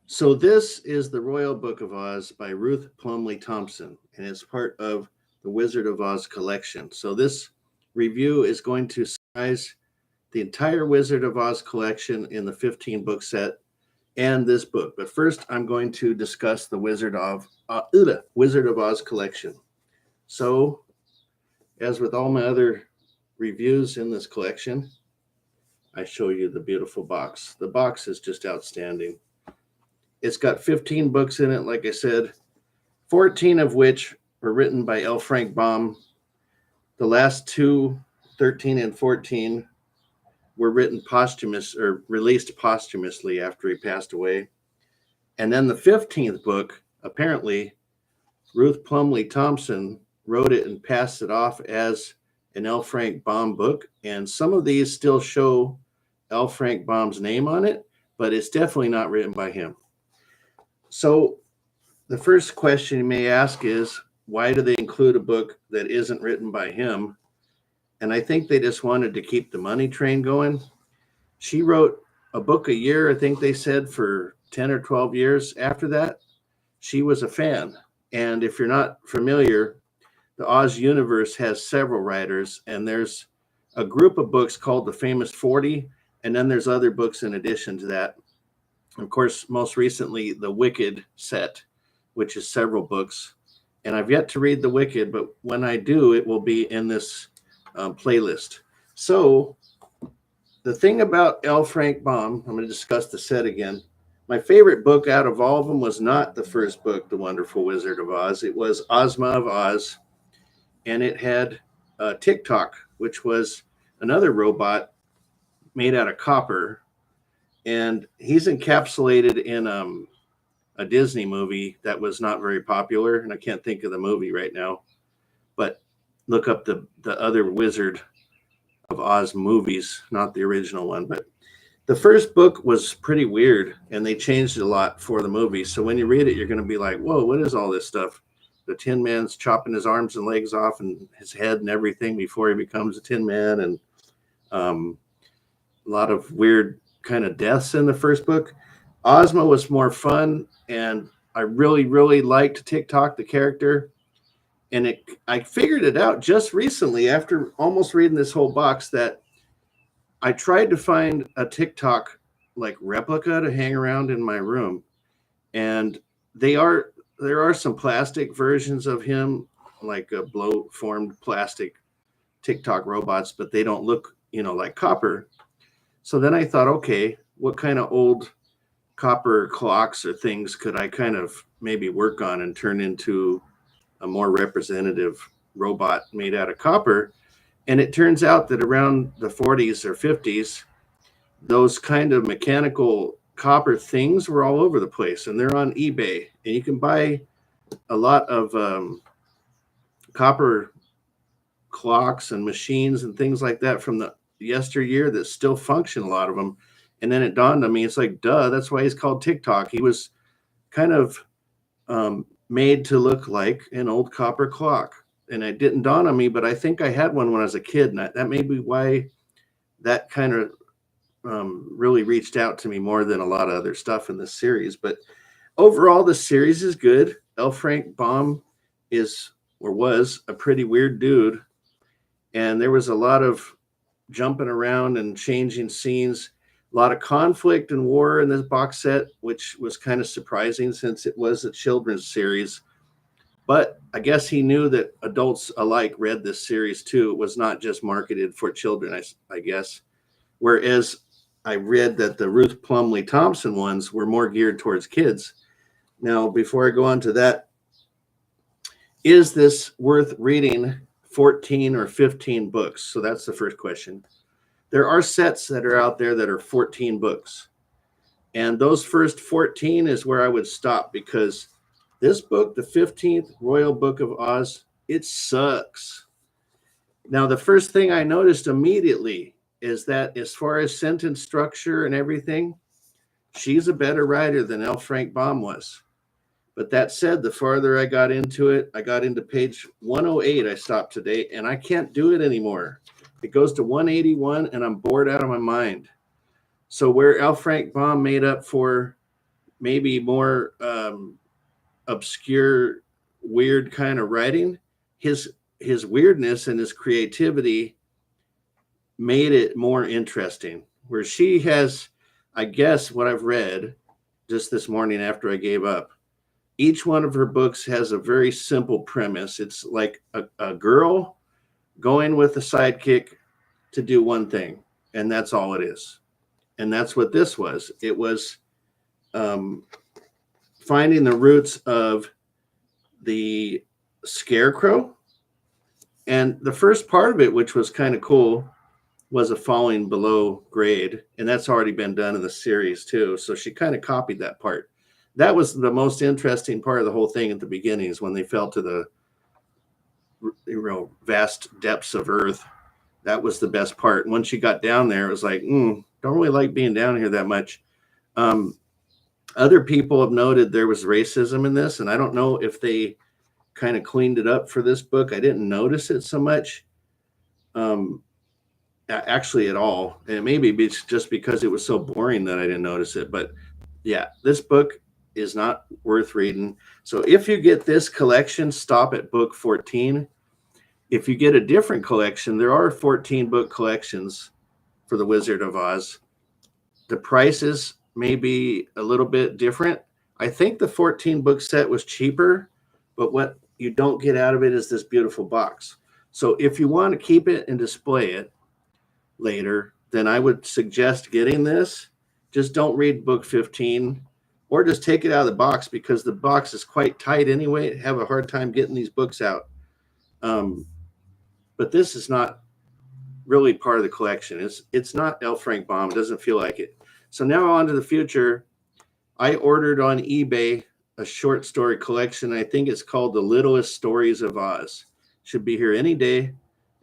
So this is the Royal Book of Oz by Ruth Plumly Thompson, and it's part of the Wizard of Oz collection. So this review is going to summarize the entire Wizard of Oz collection in the 15 book set and this book. But first, I'm going to discuss the Wizard of Oz collection. So, as with all my other reviews in this collection, I show you the beautiful box. The box is just outstanding. It's got 15 books in it, like I said, 14 of which were written by L. Frank Baum. The last two, 13 and 14, were written released posthumously after he passed away. And then the 15th book, apparently, Ruth Plumly Thompson wrote it and passed it off as an L. Frank Baum book. And some of these still show L. Frank Baum's name on it, but it's definitely not written by him. So the first question you may ask is, why do they include a book that isn't written by him? And I think they just wanted to keep the money train going. She wrote a book a year, I think they said, for 10 or 12 years after that. She was a fan. And if you're not familiar, the Oz universe has several writers, and there's a group of books called the Famous 40, and then there's other books in addition to that. Of course, most recently, the Wicked set, which is several books. And I've yet to read the Wicked, but when I do, it will be in this playlist. So the thing about L. Frank Baum, I'm going to discuss the set again. My favorite book out of all of them was not the first book, The Wonderful Wizard of Oz. It was Ozma of Oz, and it had Tick-Tock, which was another robot made out of copper. And he's encapsulated in a Disney movie that was not very popular, and I can't think of the movie right now. But look up the other Wizard of Oz movies, not the original one. But the first book was pretty weird, and they changed it a lot for the movie. So when you read it, you're going to be like, whoa, what is all this stuff? The Tin Man's chopping his arms and legs off and his head and everything before he becomes a Tin Man, and a lot of weird kind of deaths in the first book. Ozma was more fun, and I really, really liked Tick-Tock, the character. And I figured it out just recently after almost reading this whole box that I tried to find a Tick-Tock like replica to hang around in my room. And there are some plastic versions of him, like a blow-formed plastic Tick-Tock robots, but they don't look, like copper. So then I thought, okay, what kind of old copper clocks or things could I kind of maybe work on and turn into a more representative robot made out of copper? And it turns out that around the 40s or 50s, those kind of mechanical copper things were all over the place, and they're on eBay. And you can buy a lot of copper clocks and machines and things like that from the yesteryear that still function, a lot of them. And then it dawned on me, it's like, duh, that's why he's called Tick-Tock. He was kind of made to look like an old copper clock. And it didn't dawn on me, but I think I had one when I was a kid, and that may be why that kind of really reached out to me more than a lot of other stuff in this series. But overall, the series is good. L. Frank Baum was a pretty weird dude, and there was a lot of jumping around and changing scenes, a lot of conflict and war in this box set, which was kind of surprising since it was a children's series. But I guess he knew that adults alike read this series too. It was not just marketed for children, I guess. Whereas I read that the Ruth Plumly Thompson ones were more geared towards kids. Now, before I go on to that, is this worth reading 14 or 15 books? So that's the first question. There are sets that are out there that are 14 books. And those first 14 is where I would stop, because this book, the 15th Royal Book of Oz, it sucks. Now, the first thing I noticed immediately is that as far as sentence structure and everything, she's a better writer than L. Frank Baum was. But that said, the farther I got into it, I got into page 108, I stopped today, and I can't do it anymore. It goes to 181, and I'm bored out of my mind. So where L. Frank Baum made up for maybe more obscure, weird kind of writing, his weirdness and his creativity made it more interesting. Where she has, I guess, what I've read just this morning after I gave up, each one of her books has a very simple premise. It's like a girl going with a sidekick to do one thing, and that's all it is. And that's what this was. It was um, finding the roots of the scarecrow. And the first part of it, which was kind of cool, was a falling below grade. And that's already been done in the series too. So she kind of copied that part. That was the most interesting part of the whole thing at the beginning, is when they fell to the vast depths of Earth. That was the best part. And once she got down there, it was like, don't really like being down here that much. Other people have noted there was racism in this, and I don't know if they kind of cleaned it up for this book. I didn't notice it so much, actually, at all. And maybe it's just because it was so boring that I didn't notice it. But yeah, this book is not worth reading. So if you get this collection, stop at book 14. If you get a different collection, there are 14 book collections for The Wizard of Oz. The prices may be a little bit different. I think the 14 book set was cheaper, but what you don't get out of it is this beautiful box. So if you want to keep it and display it later, then I would suggest getting this. Just don't read book 15, or just take it out of the box, because the box is quite tight anyway. Have a hard time getting these books out. But this is not really part of the collection. It's not L. Frank Baum. It doesn't feel like it. So now on to the future. I ordered on eBay a short story collection. I think it's called The Littlest Stories of Oz. Should be here any day,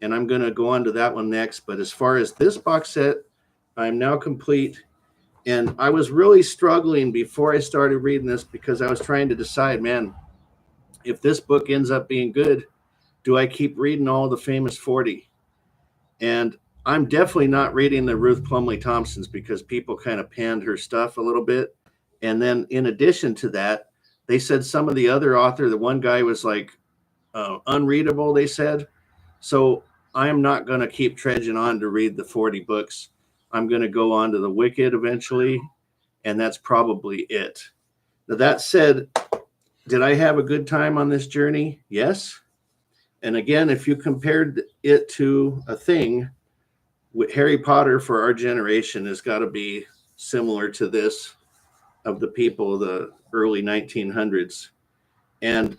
and I'm going to go on to that one next. But as far as this box set, I'm now complete. And I was really struggling before I started reading this, because I was trying to decide, man, if this book ends up being good, do I keep reading all the famous 40? And I'm definitely not reading the Ruth Plumly Thompsons, because people kind of panned her stuff a little bit. And then in addition to that, they said some of the other author, the one guy was like unreadable, they said. So I'm not going to keep trudging on to read the 40 books. I'm going to go on to The Wicked eventually, and that's probably it. Now, that said, did I have a good time on this journey? Yes. And again, if you compared it to a thing, Harry Potter for our generation has got to be similar to this, of the people of the early 1900s. And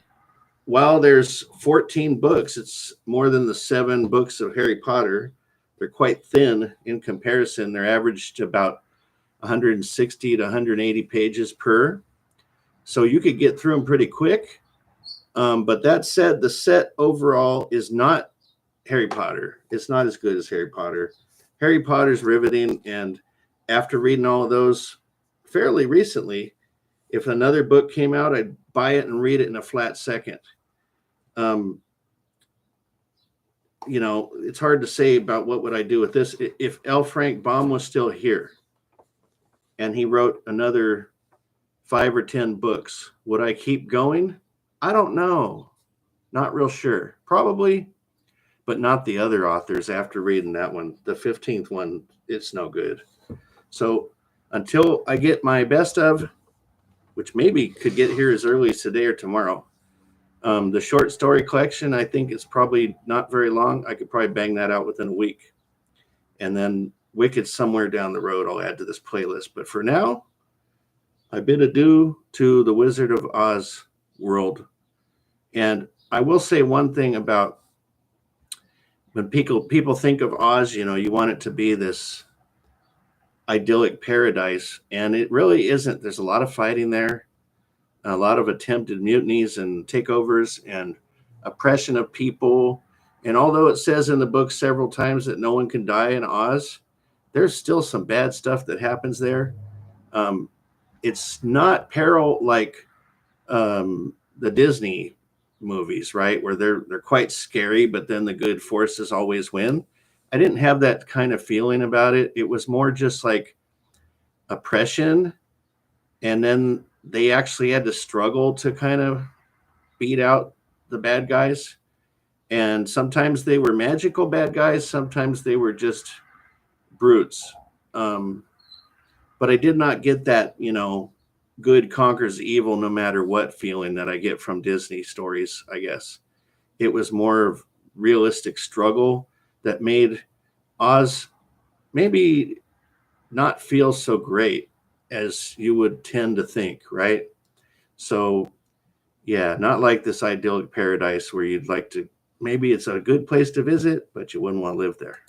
while there's 14 books, it's more than the 7 books of Harry Potter. They're quite thin in comparison. They're averaged about 160 to 180 pages per. So you could get through them pretty quick. But that said, the set overall is not Harry Potter. It's not as good as Harry Potter. Harry Potter's riveting, and after reading all of those fairly recently, if another book came out, I'd buy it and read it in a flat second. It's hard to say about what would I do with this. If L. Frank Baum was still here and he wrote another 5 or 10 books, would I keep going? I don't know. Not real sure. Probably, but not the other authors after reading that one. The 15th one, it's no good. So until I get my best of, which maybe could get here as early as today or tomorrow, the short story collection, I think it's probably not very long. I could probably bang that out within a week. And then Wicked somewhere down the road, I'll add to this playlist. But for now, I bid adieu to the Wizard of Oz world. And I will say one thing about when people think of Oz, you want it to be this idyllic paradise, and it really isn't. There's a lot of fighting there, a lot of attempted mutinies and takeovers and oppression of people. And although it says in the book several times that no one can die in Oz, there's still some bad stuff that happens there. It's not peril like the Disney movies, right, where they're quite scary, but then the good forces always win. I didn't have that kind of feeling about it. It was more just like oppression, and then they actually had to struggle to kind of beat out the bad guys. And sometimes they were magical bad guys, sometimes they were just brutes. Um, but I did not get that, good conquers evil no matter what feeling that I get from Disney stories, I guess. It was more of realistic struggle that made Oz maybe not feel so great as you would tend to think, right? So, yeah, not like this idyllic paradise where you'd like to, maybe it's a good place to visit, but you wouldn't want to live there.